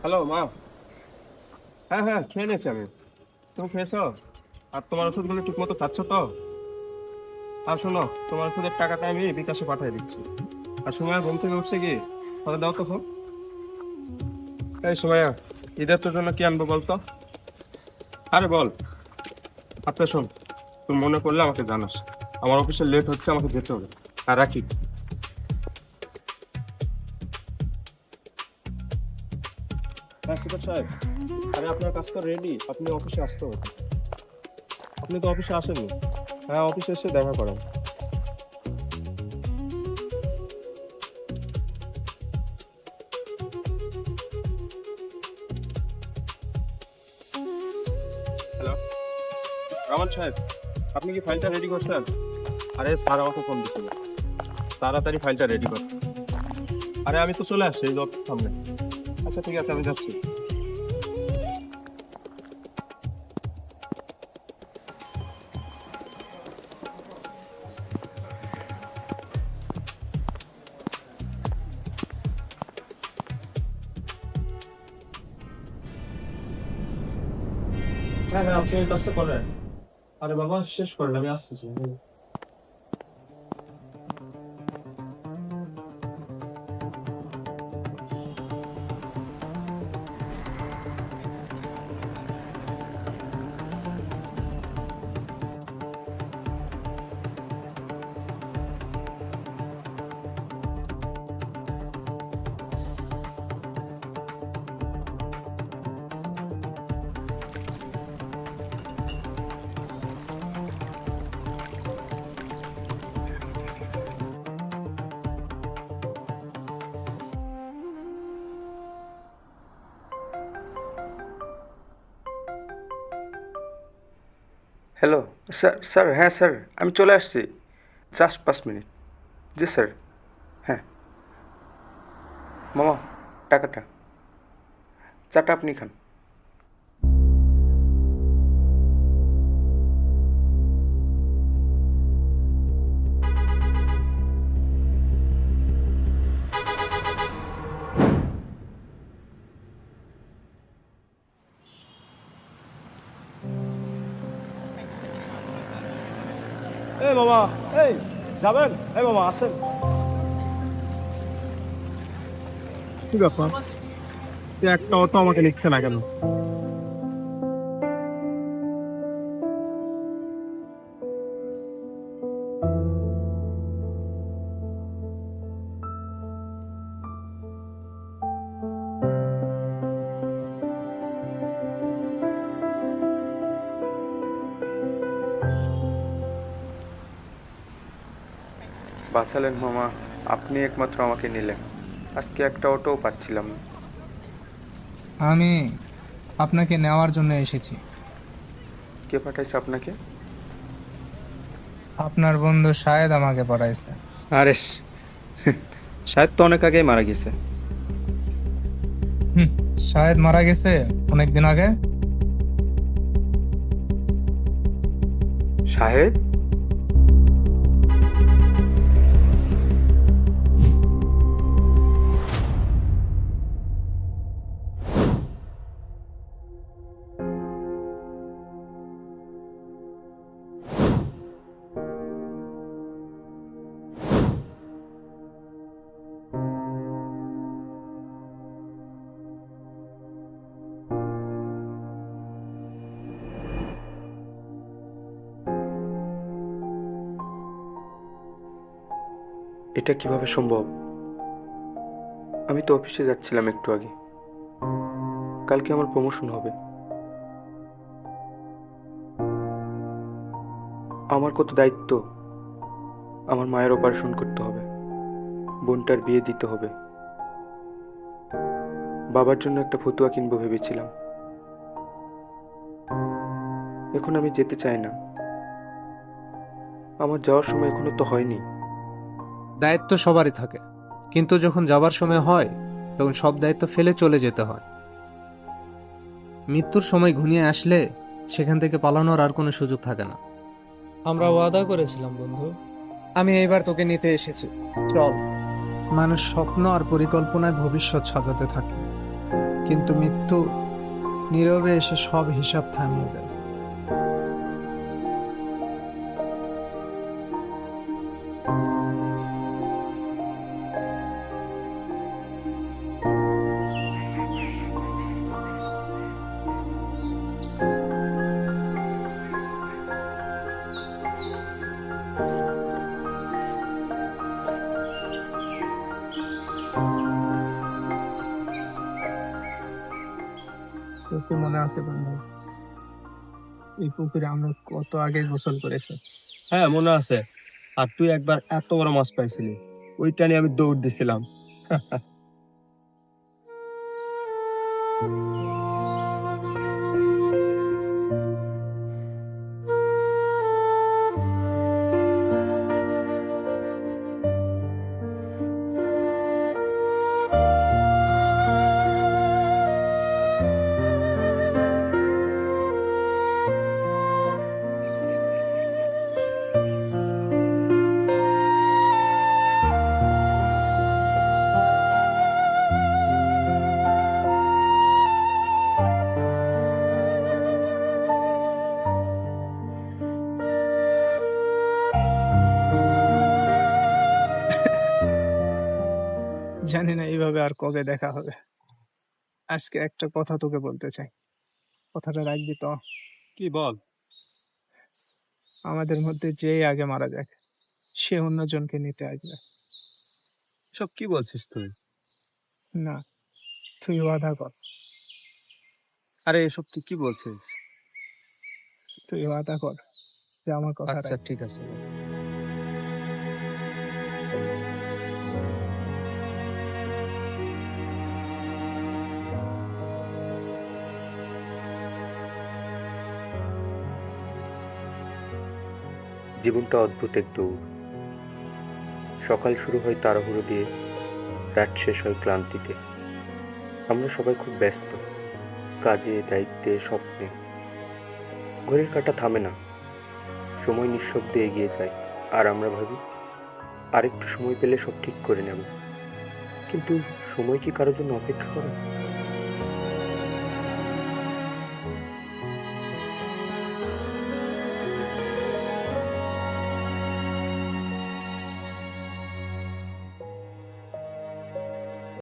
Hello মা। হ্যাঁ হ্যাঁ, খেয়ে নিয়েছি আমি। তুমি খেয়েছো? আর তোমার ওষুধগুলো ঠিক মতো খাচ্ছ তো? আর শোনো, তোমার ওষুধের টাকাটা আমি বিকাশে পাঠিয়ে দিচ্ছি। আর সময় ঘুম থেকে উঠছে কি, তাহলে দাও তো ফোন। এই সময়া, ঈদের তোর জন্য কি আনবো বলতো? আরে বল। আচ্ছা শোন, তুই মনে করলে আমাকে জানাস। আমার অফিসে লেট হচ্ছে, আমাকে যেতে হবে। আর রাখি। হ্যাঁ সিকত সাহেব, আরে আপনার কাজ তো রেডি, আপনি অফিসে আসতে হবে। আপনি তো অফিসে আসেননি। হ্যাঁ, অফিসে এসে দেখা করেন। হ্যালো রহমান সাহেব, আপনি কি ফাইলটা রেডি করছেন? আরে স্যার আমাকে ফোন দিছিল, তাড়াতাড়ি ফাইলটা রেডি কর। আরে আমি তো চলে আসছি এই লোক সামনে। আচ্ছা ঠিক আছে, আমি যাচ্ছি। হ্যাঁ হ্যাঁ, আপনি এই কাজটা করেন। আরে বাবা শেষ করেন, আমি আসতেছি। হ্যালো স্যার, স্যার, হ্যাঁ স্যার, আমি চলে আসছি। Just 5 minute. জি স্যার। হ্যাঁ মামা, টাকাটা, চাটা আপনি খান। এই বাবা, এই যাবেন? এই বাবা আসেন। কি ব্যাপার, একটা অটো আমাকে নিচ্ছে না কেন? বাঁচালেন মামা, আপনি একমাত্র আমাকে নিলেন। আজকে একটা অটোও পাচ্ছিলাম না। আমি আপনাকে নেওয়ার জন্য এসেছি। কে পাঠাইছে আপনাকে? আপনার বন্ধু শাহেদ আমাকে পড়াইছে। আরে শায়দ তো অনেক আগেই মারা গেছে। হুম, শাহেদ মারা গেছে অনেক দিন আগে। শাহেদ? এটা কিভাবে সম্ভব? আমি তো অফিসে যাচ্ছিলাম একটু আগে। কালকে আমার প্রমোশন হবে। আমার কত দায়িত্ব। আমার মায়ের অপারেশন করতে হবে, বোনটার বিয়ে দিতে হবে, বাবার জন্য একটা ফতুয়া কিনবো ভেবেছিলাম। এখন আমি যেতে চাই না। আমার যাওয়ার সময় এখনো তো হয়নি। দায়িত্ব সবারই থাকে, কিন্তু যখন যাবার সময় হয় তখন সব দায়িত্ব ফেলে চলে যেতে হয়। মৃত্যুর সময় ঘনিয়ে আসলে সেখান থেকে পালানোর আর কোনো সুযোগ থাকে না। আমরা ওয়াদা করেছিলাম বন্ধু, আমি এইবার তোকে নিতে এসেছি। চল। মানুষ স্বপ্ন আর পরিকল্পনায় ভবিষ্যৎ সাজাতে থাকে, কিন্তু মৃত্যু নীরবে এসে সব হিসাব থামিয়ে দেয়। তোকে মনে আছে বন্ধু, এই পুকুরে আমরা কত আগে গোসল করেছি। হ্যাঁ মনে আছে। আর তুই একবার এত বড় মাছ পাইছিলি, ওইটা নিয়ে আমি দৌড় দিছিলাম। জানি না এইভাবে আর কবে দেখা হবে। আজকে একটা কথা তোকে বলতে চাই, কথাটা রাখবি তো? কি বল? আমাদের মধ্যে যেই আগে মারা যাক, সে অন্যজনকে নিতে আসবে সব কি বলছিস তুই? না। তুই ওয়াদা কর, আরে এসব তুই কি বলছিস? তুই ওয়াদা কর যে আমার কথা আচ্ছা রাখবি। ঠিক আছে। জীবনটা অদ্ভুত এক দৌড়। সকাল শুরু হয় তাড়াহুড়ো দিয়ে, রাত শেষ হয় ক্লান্তিতে। আমরা সবাই খুব ব্যস্ত, কাজে, দায়িত্বে, স্বপ্নে। ঘড়ির কাঁটা থামে না, সময় নিঃশব্দে এগিয়ে যায়। আর আমরা ভাবি আরেকটু সময় পেলে সব ঠিক করে নেব। কিন্তু সময় কি কারোর জন্য অপেক্ষা করে?